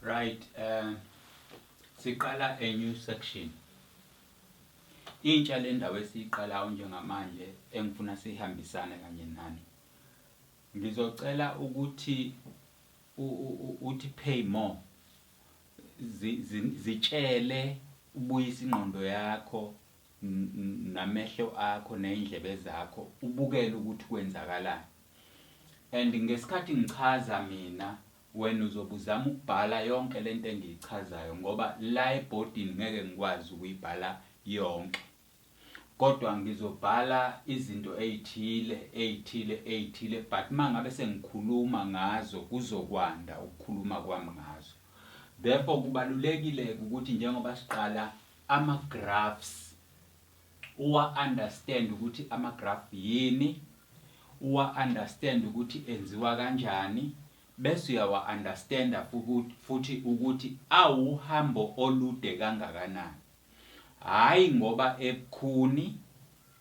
Right, siqala a new section. Intsha le ndawo esiyiqalayo njengamanje engifuna sihambisane kanye nani. Ngizocela ukuthi uthi pay more. Zitshele ubuyisa ingqondo yakho namehlo akho nezindlebe zakho ubukele ukuthi kwenzakalani. And ngesikhathi ngichaza mina wena uzobuzama ukubhala yonke lento engiyichazayo ngoba la ebhodini ngeke ngikwazi ukuyibhala yonke. Kodwa ngizobhala izinto ezithile but mangabe sengikhuluma ngazo kuzokwanda ukukhuluma kwami ngazo. Therefore kubalulekile ukuthi njengoba siqala ama-graphs understand ukuthi ama-graph yini, understand ukuthi enziwa kanjani, bese uyawa-understanda futhi ukuthi awuhambo olude kangakanani. Hayi ngoba ebukhuni,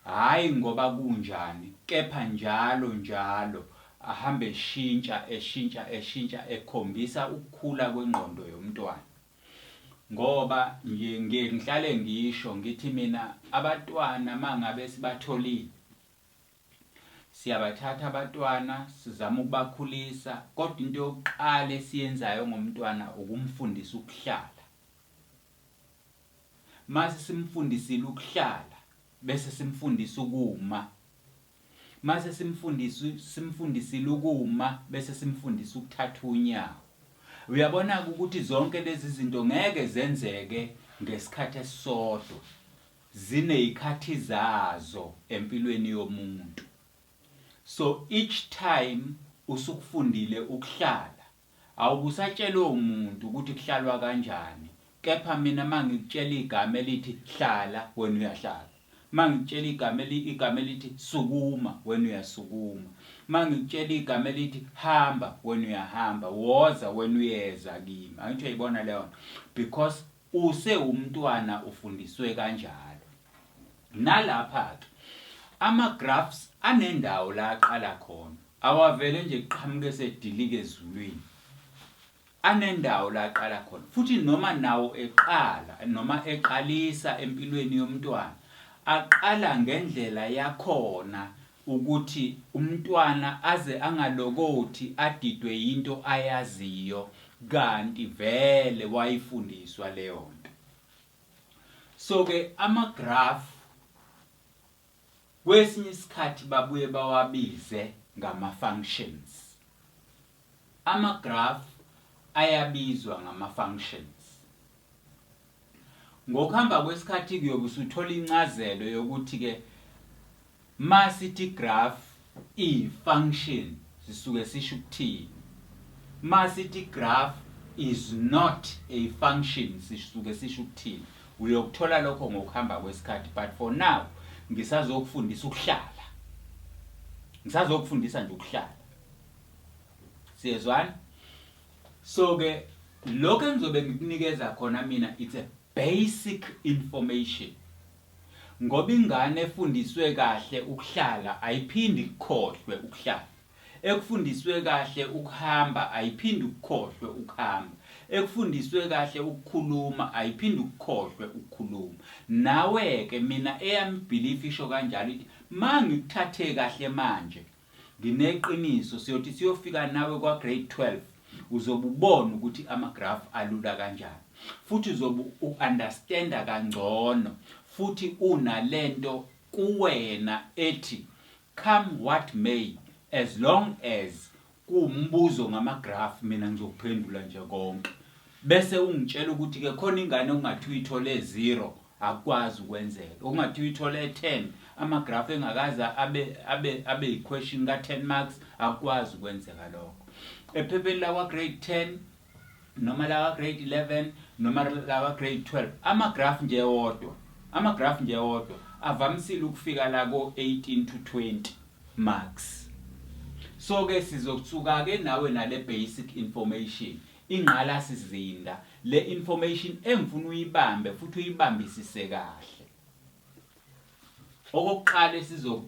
hayi ngoba kunjani, kepha njalo ahambe eshintsha ekhombisa ukukhula kwengqondo yomntwana. Ngoba ngihlale ngisho ngithi mina abantwana mangabe sibatholile siyabathatha abantwana sizama ukubakhulisa, kodwa into yokuqala esiyenzayo ngomntwana ukumfundisa ukuhlala. Mase simfundisile ukuhlala bese simfundisa ukuma. Mase simfundisile ukuma bese simfundisa ukuthatha unyawo. Uyabona ukuthi zonke lezi zinto ngeke zenzeke ngesikhathi esisodwa. Zinezikhathi zazo empilweni yomuntu. So each time usukufundile ukuhlala, awubusatshela umuntu ukuthi kuhlalwa kanjani. Kepha mina mangikutshela igama elithi hlala wena uyahlala. Mangikutshela igama elithi sukuma wena uyasukuma. Mangikutshela igama elithi hamba wena uyahamba. Woza wena uyeza kimi. Angithi uyayibona leyo nto? Because umntwana ufundiswe kanjalo. Nalapha ke ama-graphs anendawo la aqala khona. Awavele nje qhamuke sedilike ezulwini. Anendawo la aqala khona. Futhi noma nawo eqalisa empilweni yomntwana, aqala ngendlela yakhona ukuthi umntwana aze angalokothi adidwe into ayaziyo kanti vele wayifundiswa leyo nto. So ke ama-graph kwesinye isikhathi babuye bawabize ngama-functions. Ama-graph ayabizwa ngama-functions. Ngokuhamba kwesikhathi kuyobe usuthola incazelo yokuthi ke masithi graph i-function sisuke sisho ukuthini. Masithi graph is not a function sisuke sisho ukuthini. Uyokuthola lokho ngokuhamba kwesikhathi, but for now ngisazokufundisa ukuhlala. Ngisazokufundisa nje ukuhlala. Siyezwana? So ke lokho engizobe ngikunikeza khona mina it's a basic information. Ngoba ingane efundiswe kahle ukuhlala ayiphindi ukukhohlwe ukuhlala. Ekufundiswe kahle ukuhamba ayiphindi ukukhohlwe ukuhamba. Ekufundiswe kahle ukukhuluma ayiphindi ukukhohlwe ukukhuluma. Nawe ke mina eyami belief isho kanjalo ukuthi mangikuthathe kahle manje ngineqiniso siyothi siyofika nawe kwa grade 12 uzobe ubona ukuthi ama-graph alula kanjani. Futhi uzobe u-understanda kangcono. Futhi unalento kuwena ethi come what may, as long as kuwumbuzo ngama-graph mina ngizokuphendula nje konke. Bese ungitshela ukuthi ke khona ingane ongathi uyithole 0 akwazi ukwenzeka. Ongathi uyithole 10 ama-graph engakaza abe i-question ka-10 marks akwazi ukwenzeka lokho. Ephepheni lawa grade 10 noma lawa grade 11 noma lawa grade 12 ama-graph nje wodwa avamisile ukufika la ko-18 to 20 marks. So ke sizotsuka ke nawe nale basic information, ingqala sizinda le information engifuna uyibambe futhi uyibambisise kahle. Okokuqala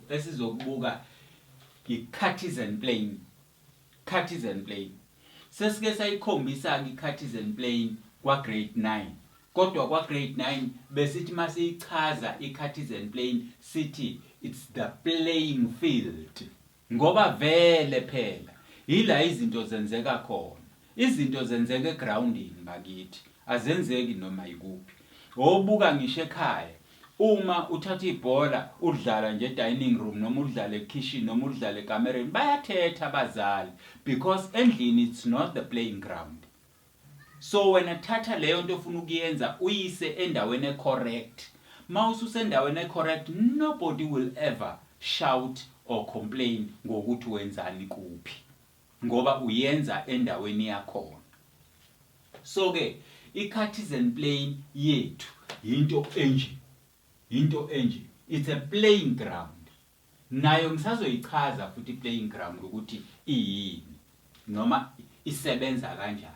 esizokubuka i-Cartesian plane. sesike sayikhombisa ke i-Cartesian plane kwa grade 9 kodwa kwa grade 9 besithi masiyichaza i-Cartesian plane sithi it's the playing field ngoba vele phela ila izinto zenzeka khona. Izinto zenzeka egroundini bakithi azenzeki noma ikuphi. Obuka ngisho ekhaya uma uthatha ibhola udlala nje dining room noma udlala ekitchen noma udlala ekamereni bayathetha abazali because endlini it's not the playing ground. So wena thatha leyo nto ofuna ukuyenza uyise endaweni correct. Mawususa endaweni correct nobody will ever shout or complain ngokuthi wenzani kuphi ngoba uyenza endaweni yakhona. So ke i-Cartesian plane yethu into enje it's a playing ground. Nayo ngisazoyichaza futhi playing ground ukuthi iyini noma isebenza kanjani.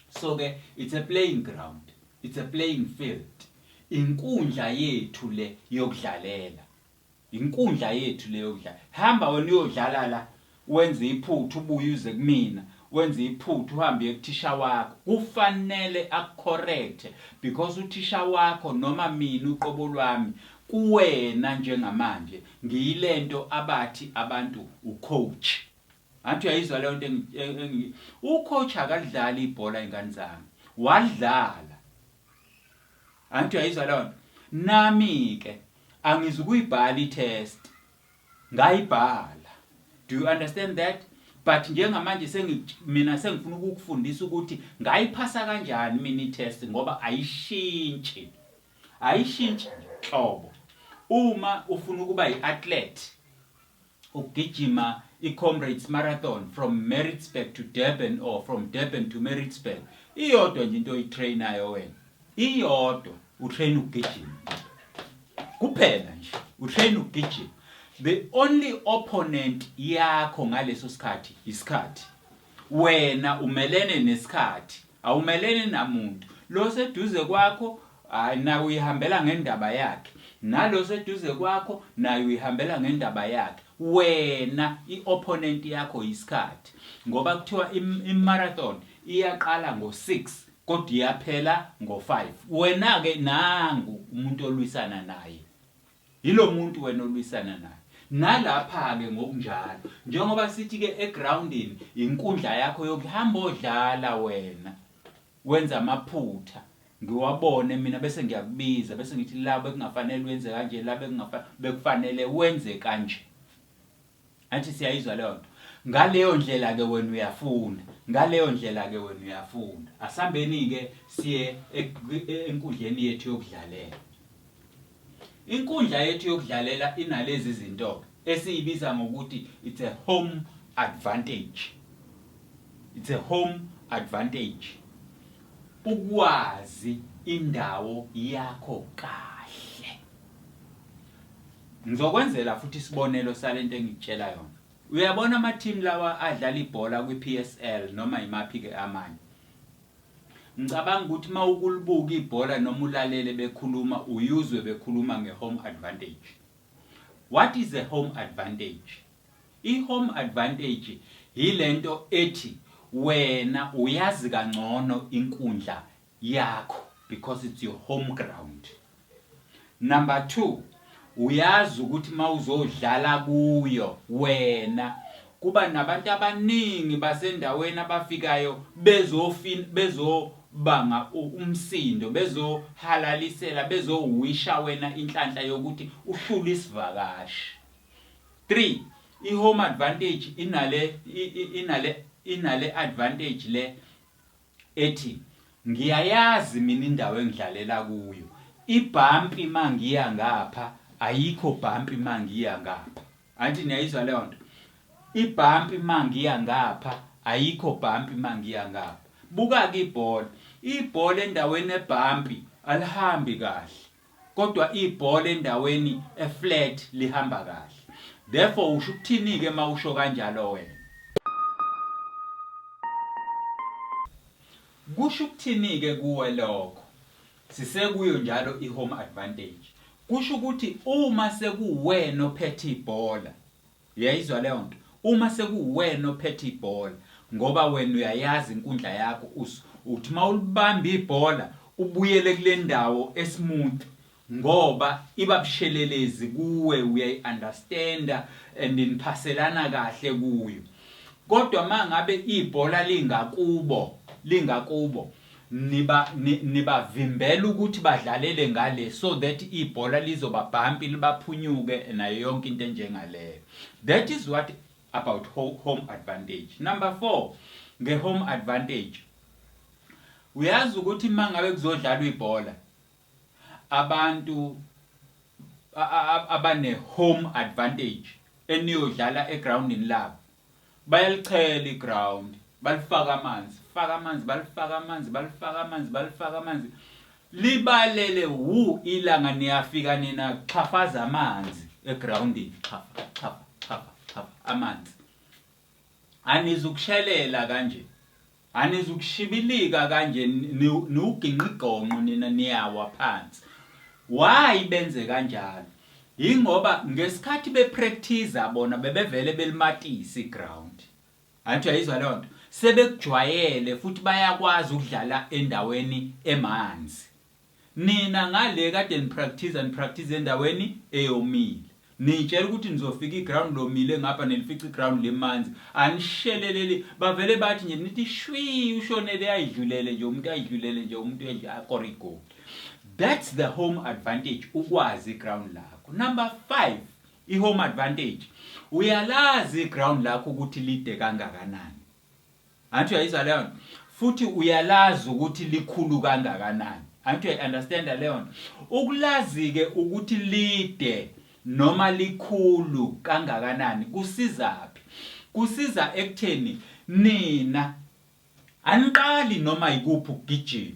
So ke it's a playing ground, it's a playing field. Inkundla yethu le yokudlalela. Inkundla yethu le yokudlala. Hamba wena uyodlala la wenze iphuthu ubuye uze kumina. Wenze iphuthu uhambe kuthisha wakho. Kufanele akucorrect because uthisha wakho noma mina uqobo lwami kuwena njengamanje ngiyilento abathi abantu ucoach. Antu uyayizwa leyo nto ucoach akadlala ibhola ingane zami. Wadlala. Antu uyayizwa leyo nto. Nami ke angizukuyibhala itest. Ngayibhala. Do you understand that? But njengamanje mina sengifuna ukukufundisa ukuthi ngayiphasa kanjani mina itest ngoba ayishintshi. Ayishintshi hlobo. Uma ufuna ukuba yiathlete ukugijima i-Comrades Marathon from Maritzburg to Durban or from Durban to Maritzburg iyodwa nje into oyitrainayo wena. Iyodwa utrain ukugijima. Kuphela nje utrain ukugijima. The only opponent yakho ngaleso sikhathi isikhathi. Wena umelene nesikhathi, awumelene namuntu. Lo seduze kwakho naye uyihambela ngendaba yakhe. Nalo seduze kwakho naye uyihambela ngendaba yakhe. Wena iopponent yakho isikhathi. Ngoba kuthiwa imarathon iyaqala ngo-6 kodwa iyaphela ngo-5. Wena ke nangu umuntu olwisana naye. Yilo muntu wena olwisana naye. Nalapha ke ngokunjalo njengoba sithi ke egroundini inkundla yakho yokuhamba odlala wena wenza amaphutha ngiwabone mina bese ngiyakubiza bese ngithi la bekungafanele wenze kanje la bekufanele wenze kanje. Athi siyayizwa leyo nto. Ngaleyo ndlela ke wena uyafunda. Ngaleyo ndlela ke wena uyafunda. Asambeni ke siye enkundleni yethu yokudlalela. Inkundla yethu yokudlalela inalezi zinto esiyibiza ngokuthi it's a home advantage. It's a home advantage. Ukwazi indawo yakho kahle. Ngizokwenzela futhi isibonelo salento engikutshela yona. Uyabona ama team lawa adlala ibhola kwi-PSL noma imaphi ke amanye. Ngicabanga ukuthi mawukulubuka ibhola noma ulalele bekhuluma uyuzwe bekhuluma nge-home advantage. What is a home advantage? I-home advantage yilento ethi wena uyazi kangcono inkundla yakho because it's your home ground. Number 2, uyazi ukuthi mawuzodlala kuyo wena kuba nabantu abaningi basendaweni abafikayo bezobanga umsindo bezohalalisela bezowisha wena inhlanhla yokuthi uhlule isivakashi. 3, i-home advantage inale advantage le ethi ngiyayazi mina indawo engidlalela kuyo. Ibhampi mangiya ngapha ayikho bhampi mangiya ngapha. Anti niyayizwa leyo nto. Ibhampi mangiya ngapha ayikho bhampi mangiya ngapha. Buka ke ibhola. Ibhola endaweni ebhampi alihambi kahle. Kodwa ibhola endaweni eflat lihamba kahle. Therefore usho ukuthini ke mawusho kanjalo wena? Kusho ukuthini ke kuwe lokho? Sisekuyo njalo i-home advantage. Kusho ukuthi uma sekuwena ophethe ibhola. Uyayizwa leyo nto? Uma sekuwena ophethe ibhola ngoba wena uyayazi inkundla yakho uthi mawulibamba ibhola ubuyele kule ndawo esmooth ngoba ibabushelelezi kuwe uyayiunderstanda and niphaselana kahle kuyo. Kodwa mangabe ibhola lingakubo nibavimbela ukuthi badlalele ngale so that ibhola lizobabhampi libaphunyuke nayo yonke into enjengaleyo. That is what about home advantage. Number 4, nge-home advantage. Uyazi ukuthi mangabe kuzodlalwa ibhola abantu abane home advantage eniyodlala egroundini labo bayalichela iground, balifaka amanzi libalele ilanga niyafika nina xhafaza amanzi egroundini, xhafa amanzi. Anizukushelela kanje, anizukushibilika kanje niuginqa igonqo nina niyawa phansi. Why benze kanjalo? Ingoba ngesikhathi bepractice bona bebevele belimatisa iground. Antu yayizwa leyo nto, sebekujwayele futhi bayakwazi ukudlala endaweni emanzi. Nina ngale kade nipractice endaweni eyomile. Nitshela ukuthi nizofika iground lomile ngapha nelifica iground lemanzi. Anisheleleli bavele bathi nje nithi shwi ushonele ayidlulele nje umuntu ayidlulele nje umuntu akorigo. That's the home advantage, ukwazi iground lakho. Number 5, i-home advantage. Uyalazi iground lakho ukuthi lide kangakanani. Antu uyayizwa leyo nto? Futhi uyalazi ukuthi likhulu kangakanani. Antu uyayiunderstand leyo nto? Ukulazi ke ukuthi lide noma likhulu kangakanani kusizaphi? Kusiza ekutheni nina aniqali noma yikuphi ukugijima.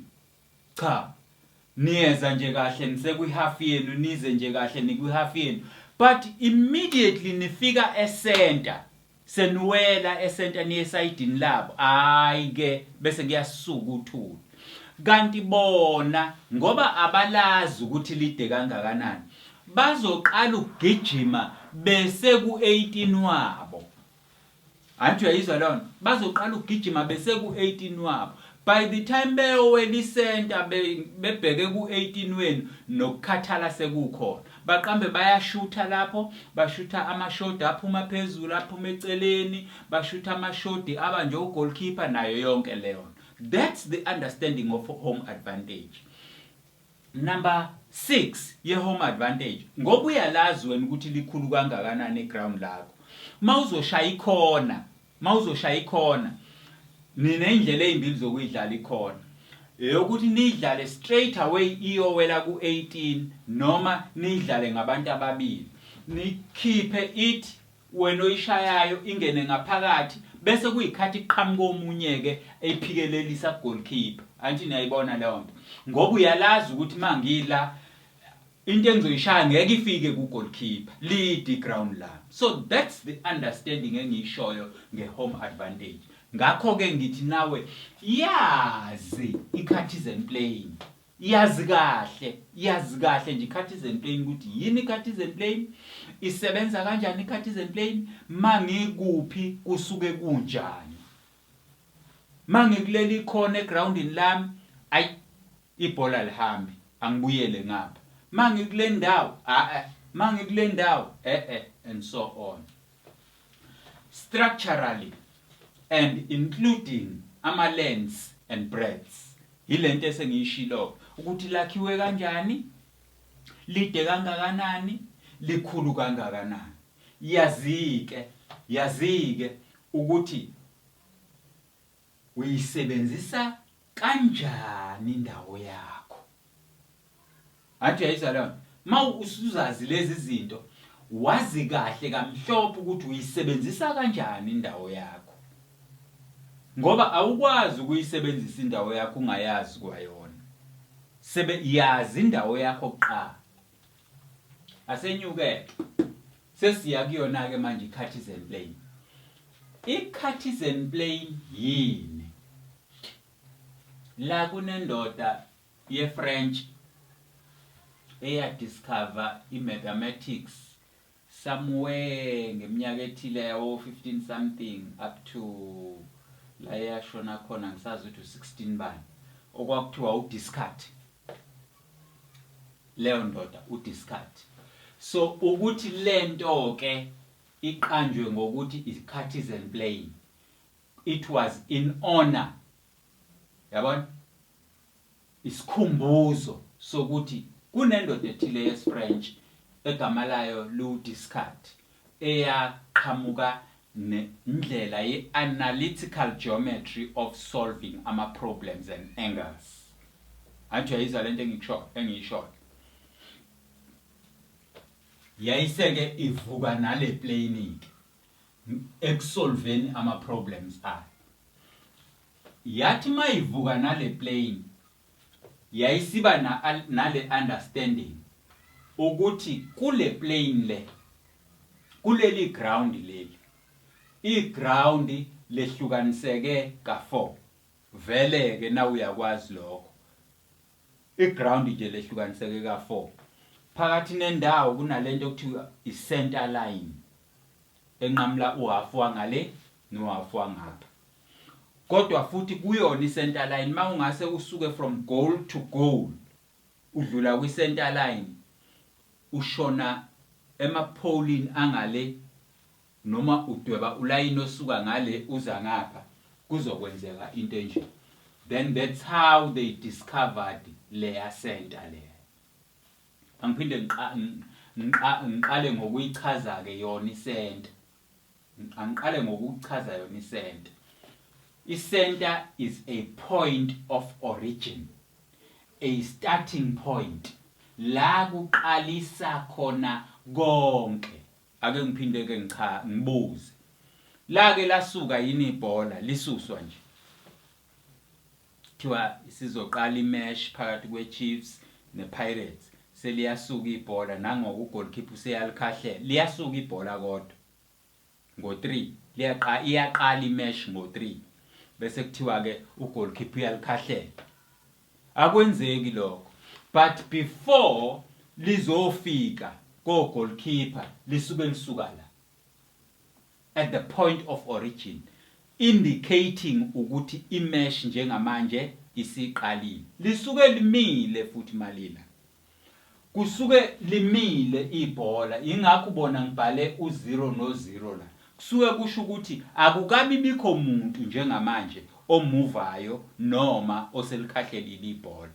Cha. Niyeza nje kahle nisekwi-half yenu, nize nje kahle nikwi-half yenu, but immediately nifika esenta, seniwela esenta niye esayidini labo, hayi ke bese kuyasuka uthuli. Kanti bona ngoba abalazi ukuthi lide kangakanani, bazoqala ukugijima bese ku-18 wabo. Antu uyayizwa leyo nto? Bazoqala ukugijima bese ku-18 wabo. By the time beyowela isenta bebheke ku-18 wenu nokukhathala sekukhona. Baqambe bayashutha lapho, bashutha amashoti aphuma phezulu aphuma eceleni, bashutha amashoti aba nje ugoalkeeper nayo yonke leyo. That's the understanding of home advantage. Number 6, ye-home advantage. Ngoba uyalazi wena ukuthi likhulu kangakanani iground lakho. Mawuzoshaya ikhona, nina indlela ezimbili zokuyidlala ikhona. Eyokuthi nidlale straight away iyowela ku-18 noma nidlale ngabantu ababili. Nikhiphe it wena oyishayayo ingene ngaphakathi bese kuyikhathi iqhamuka omunye ke ephikelelisa goalkeeper. Anti niyayibona leyo nto? Ngoba uyalazi ukuthi mangila into engizoyishaya ngeke ifike ku goalkeeper, lead iground la. So that's the understanding engiyishoyo nge-home advantage. Ngakho ke ngithi nawe yazi i-Cartesian plane. Yazi kahle nje i-Cartesian plane ukuthi yini i-Cartesian plane, isebenza kanjani i-Cartesian plane, mangikuphi kusuke kunjani. Mangikuleli khona egroundini lami, ayi ibhola lihambi, angibuyele ngapha. Mangikule ndawo, and so on. Structurally and including ama-lengths and breadths. Yilento esengiyishilo ukuthi lakhiwe kanjani, lide kangakanani, likhulu kangakanani. Yazike ukuthi uyisebenzisa kanjani indawo yakho. Athi uyayizwa leyo? Ma usuzazi lezi zinto, wazi kahle kamhlophe ukuthi uyisebenzisa kanjani indawo yakho. Ngoba awukwazi ukuyisebenzisa indawo yakho ungayazi kwayona. Yazi indawo yakho kuqala. Asenyuke sesiya kuyona ke manje i-Cartesian plane. I-Cartesian plane yini? La kunendoda ye-French discover i-mathematics somewhere ngeminyaka ethile yawo 15 something up to la yashona khona ngisazi ukuthi u16 bani okwakuthiwa udiscard leyo ndoda udiscard. So ukuthi lento ke iqanjwe ngokuthi i-Cartesian plane, it was in honor, yabona, isikhumbuzo sokuthi kunendoda ethile yesFrench egama layo lu-Descartes eyaqhamuka nendlela ye-analytical geometry of solving ama-problems and angles. Anti uyayizwa lento engiyishoyo. Yayiseke ivuka nale plane ekusolveni ama-problems ayo. Yathi mayivuka nale plane yayisiba nale understanding ukuthi kule plane le kuleli ground leli i-ground lehlukaniseke ka4 vele ke na uyakwazi lokho i-ground nje lehlukaniseke ka4 phakathi nendawo kunalento okuthiwa i-center line enqamla uhalf wangale nohalf wangapha. Kodwa futhi kuyona i-center line mawungase usuke from goal to goal udlula kwi-center line ushona emapolini angale noma udweba ulayini osuka ngale uza ngapha kuzokwenzeka into enje. Then that's how they discovered layer center leya. Angiphinde ngiqale ngokuyichaza ke yona i-center. Angiqale ngokuchaza yona i-center. I-center is a point of origin, a starting point. La kuqalisa khona konke. Ake ngiphinde ke ngibuze. La ke lasuka yini ibhola lisuswa nje. Kuthiwa sizoqala imatch phakathi kweChiefs nePirates. Seliyasuka ibhola nangoku goalkeeper useyalikhahle. Liyasuka ibhola kodwa ngo3. Iyaqala imatch ngo3. Bese kuthiwa ke ugoalkeeper uyalikhahle. Akwenzeki lokho. But before lizofika go goalkeeper lisuka la at the point of origin, indicating ukuthi imesh njengamanje isiqalile. Lisuke limile futhi malila. Kusuke limile ibhola, ingakho ubona ngibhale u0 no0 la. Kusuke kusho ukuthi akukabi bikho umuntu njengamanje omuvayo noma oselikhahlelile ibhola.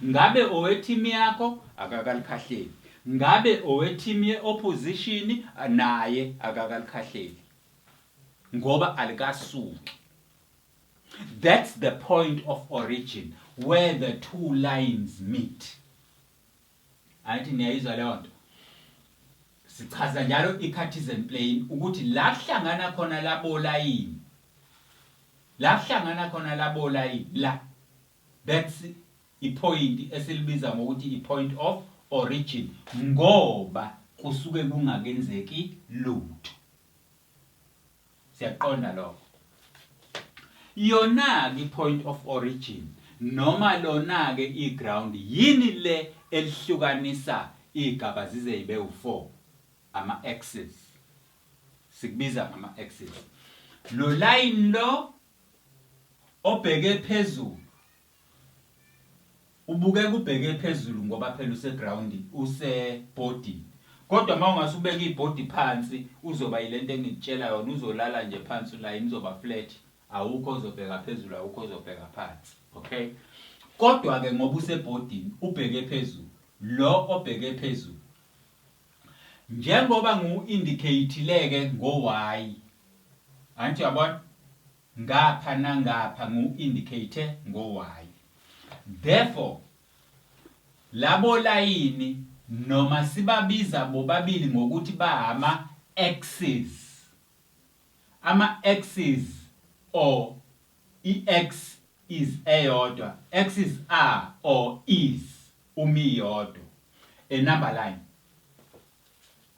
Ngabe oweteam yakho akakalikhahleli. Ngabe oweteam ye-opposition naye akakalikhahleli. Ngoba alikasuki. That's the point of origin where the two lines meet. Ayithi niyayizwa leyo nto. Sichaza njalo i-Cartesian plane ukuthi la kuhlangana khona labo layini. La kuhlangana khona labo layini la. That's i-point esilibiza ngokuthi i-point of origin ngoba kusuke kungakenzeki lutho. Siyaqonda lokho. Yona ke point of origin noma lona ke i-ground yini le elihlukanisa igaba zize ibe u4 ama-axes. Sikubiza ngama-axes. Lo line lo obheke phezulu ubuke kubheke phezulu ngoba phela use-ground use-body. Kodwa mawungase ubeke ibody phansi uzoba yilento engitshela yona uzolala nje phansi line izoba flat. Awukho ozobheka phezulu awukho ozobheka phansi. Okay? Kodwa ke ngoba usebhodini ubheke phezulu. Lo obheke phezulu njengoba ngu-indicate leke ngo-y. Anti yabona ngapha nangapha ngu-indicate ngo-y. Therefore labo layini noma sibabiza bobabili ngokuthi bahama axes. Ama-axes or i-x is eyodwa. Axes are or is umi yodwa. A number line.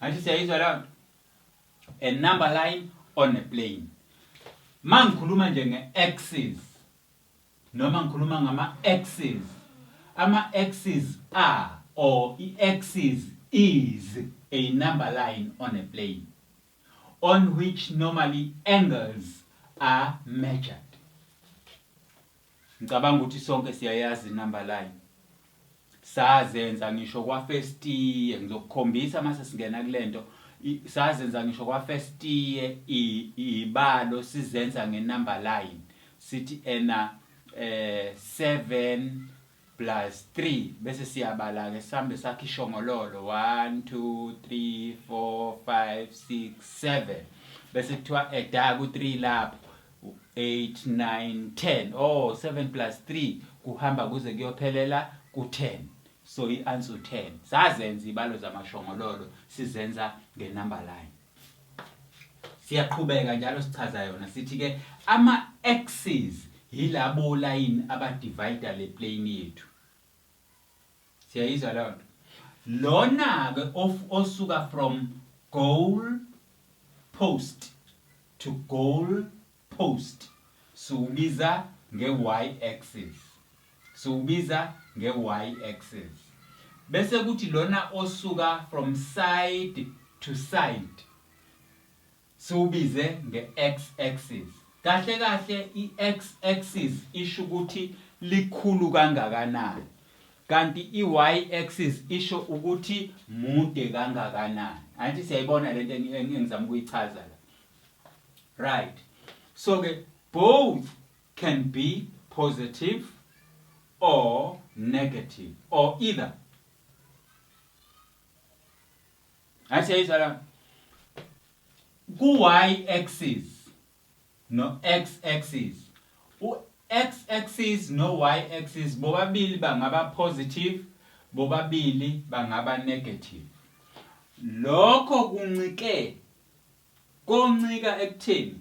Anti siyayizwa la. A number line on a plane. Mangikhuluma nje nge-axes noma ngikhuluma ngama-axes. Ama-axes are or i-axis is a number line on a plane on which normally angles are measured. Ngicabanga ukuthi sonke siyayazi number line. Sazenza ngisho kwa first year ngizokukhombisa mase singena kulento. Sazenza ngisho kwa first year ibalo sizenza ngenumber line. Sithi ena 7 plus 3 bese siyabala ke sambe sakhe ishongololo 1 2 3 4 5 6 7 bese kuthiwa eda ku 3 lapho 8 9 10 oh 7 plus 3 kuhamba kuze kuyophelela ku 10 so i-answer 10 sazenza ibalo zamashongololo sizenza ngenumber line. Siyaqhubeka njalo sichaza yona sithi ke ama axes yilabo line abadivide le plane yethu. Siyayizwa lona. Lona ke osuka from goal post to goal post siubiza nge-y axis. Siubiza nge-y axis. Bese kuthi lona osuka from side to side siubize nge-x axis. Kahle kahle i-x axis isho ukuthi likhulu kangakanani. Kanti i-y axis isho ukuthi mude kangakanani. Anti siyayibona lento engizama ukuyichaza la. Right. So ke both can be positive or negative or either. Asiyayizwa la. Ku-y axis no x axis. X axis no y axis bobabili bangaba positive bobabili bangaba negative. Lokho kuncike koncika ekutheni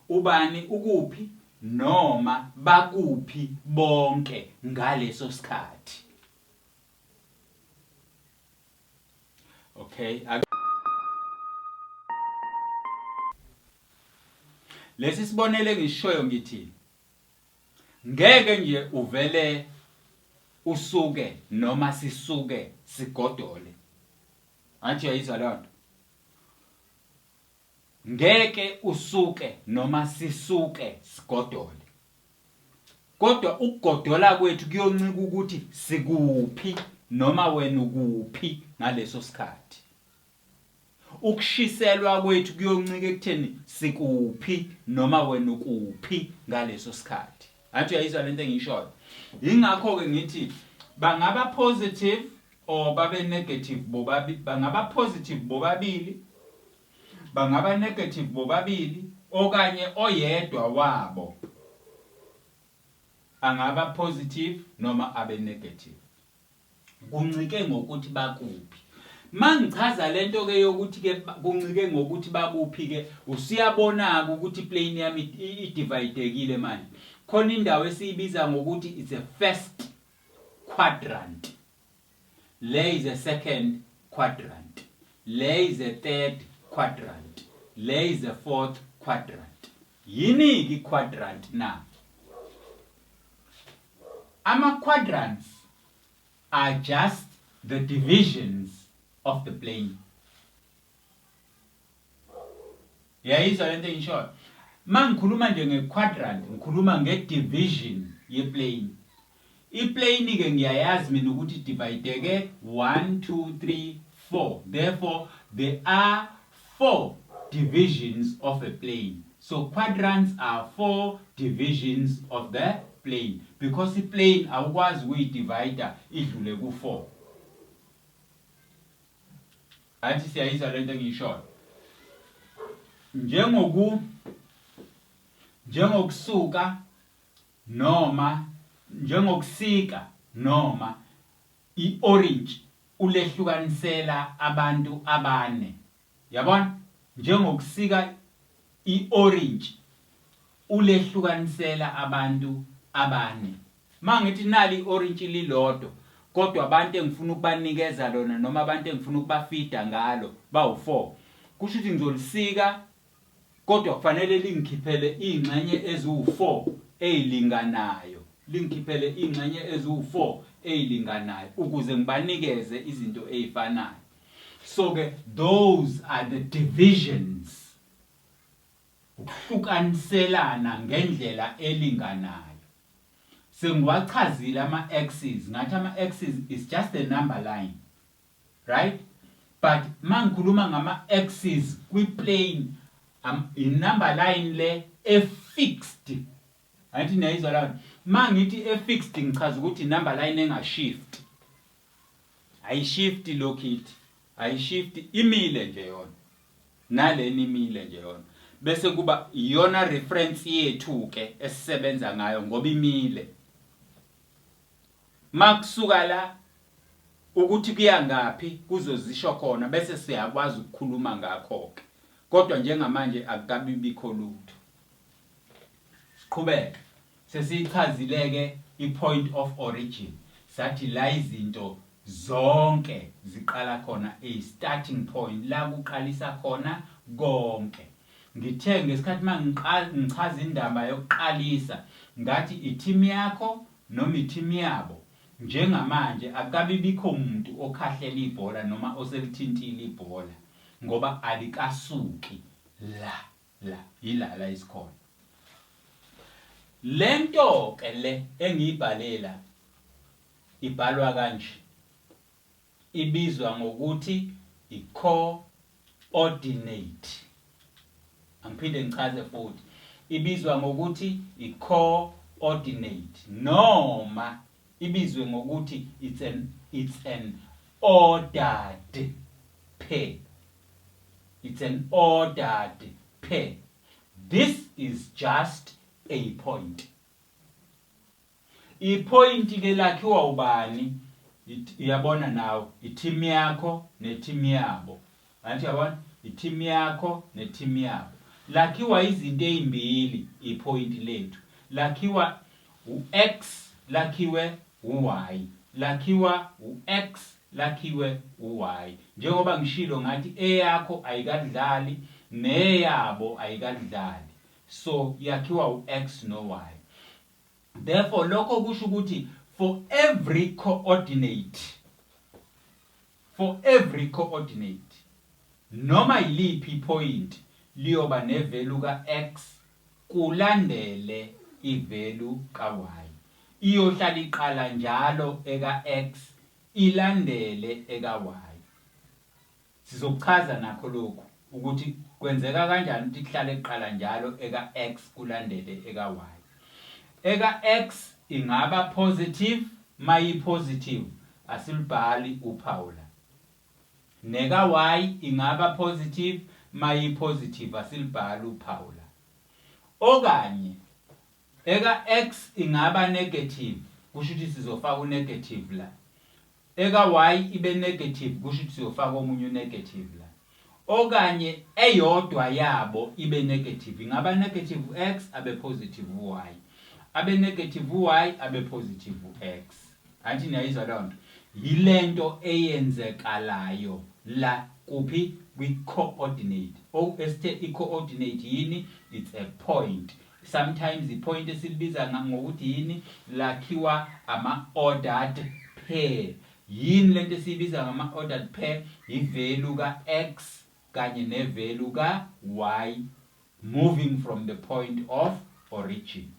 ubani ukuphi noma bakuphi bonke ngaleso sikhathi. Okay, lesi sibonele ngishoyo ngithi ngeke nje uvele usuke noma sisuke sigodole. Anti uyayizwa lonto. Ngeke usuke noma sisuke sigodole. Kodwa ukugodola kwethu kuyoncika ukuthi sikuphi noma wena ukuphi ngaleso sikhathi. Ukushiselwa kwethu kuyoncika ekutheni sikuphi noma wena ukuphi ngaleso sikhathi. Athi uyayizwa lento engishoyo. Ingakho ke ngithi bangaba positive or babe negative bobabili, bangaba positive bobabili, bangaba negative bobabili okanye oyedwa wabo angaba positive noma abe negative. Kuncike ngokuthi bakuphi. Mangichaza lento ke yokuthi ke kuncike ngokuthi bakuphi ke usiyabona ukuthi plane yami idividekile manje. Khona indawo esiyibiza ngokuthi it's a first quadrant. Le is a second quadrant. Le is a third quadrant. Le is a fourth quadrant. Yini ki quadrant na? Ama quadrants are just the divisions of the plane. Yayizwa lento inshort. Mangikhuluma nje ngequadrant, ngikhuluma ngedivision yeplane. Iplane ke ngiyayazi mina ukuthi divideke 1 2 3 4. Therefore there are 4 divisions of a plane. So quadrants are 4 divisions of the plane because iplane awukwazi ukuyidivide idlule ku4. Athi siyayizwa lento engishoyo. Njengokusuka noma njengokusika noma iorange ulehlukanisela abantu abane. Yabona? Njengokusika iorange ulehlukanisela abantu abane. Mangithi nali iorange lilodwa kodwa abantu engifuna ukubanikeza lona noma abantu engifuna ukubafida ngalo bawu4. Kusho ukuthi ngizolisika kodwa kufanele lingikhiphele ingxenye eziwu4 ezilinganayo. Lingikhiphele ingxenye eziwu4 ezilinganayo ukuze ngibanikeze izinto ezifanayo. So ke those are the divisions ukuhlukaniselana ngendlela elinganayo. Sengiwachazile ama-axes, ngathi ama-axes is just a number line, right? But mangikhuluma ngama-axes kwi-plane, i-number line le e-fixed. Angithi niyayizwa la. Mangithi e-fixed ngichaza ukuthi i-number line engashift. Ayishift lokithi, ayishift, imile nje yona. Naleni imile nje yona. Bese kuba iyona reference yethu ke esisebenza ngayo ngoba imile. Makusuka la ukuthi kuya ngapi kuzozisho khona bese siyakwazi ukukhuluma ngakho ke. Kodwa njengamanje akukabi bikho lutho. Siqhubeke. Sesichazileke i-point of origin. Sathi la izinto zonke ziqala khona starting point la kuqalisa khona konke. Ngithe ngesikhathi mangichaza indaba yokuqalisa ngathi i-team yakho noma i-team yabo njengamanje akabi bikho umuntu okhahlela ibhola noma oselithintile ibhola ngoba alikasuki la yilala isikhona. Lento ke le engiyibhalela ibhalwa kanje, ibizwa ngokuthi i-coordinate. Angiphinde ngichaze futhi, ibizwa ngokuthi i-coordinate noma ibizwe ngokuthi it's an ordered pair. It's an ordered pair. This is just a point. I-point ke lakhiwa ubani? Iyabona nawe i-team yakho ne-team yabo. Angithi yabona i-team yakho ne-team yabo. Lakhiwa izinto ezimbili i-point lethu. Lakhiwa u-x, lakhiwe u-y. Lakhiwa u-x, lakhiwe u-y. Njengoba ngishilo ngathi eyakho ayikadlali neyabo ayikadlali. So yakhiwa u-x no-y. Therefore lokho kusho ukuthi for every coordinate noma yiliphi point liyoba nevalue ka-x kulandele ivalue ka-y. Iyohlala iqala njalo eka-x ilandele eka-y. Sizokuchaza nakho lokhu ukuthi kwenzeka kanjani ukuthi kuhlale iqala njalo eka-x kulandele eka-y. Eka-x ingaba positive, mayi positive asilibhali uphawu la. Neka-y ingaba positive, mayi positive asilibhali uphawu la. Okanye eka-x ingaba negative, kusho ukuthi sizofaka u-negative la. Eka-y ibe negative, kusho ukuthi sizofaka omunye u-negative la. Okanye eyodwa yabo ibe negative, ingaba negative x abe positive y. Abe negative y abe positive x. Angithi niyayizwa lonto? Yilento eyenzekalayo la kuphi kwi-coordinate. Esithe i-coordinate yini? It's a point. Sometimes i-point esilibiza ngokuthi yini? Lakhiwa ama-ordered pair. Yini lento esiyibiza ngama-ordered pair? I-value ka-x kanye ne-value ka-y moving from the point of origin.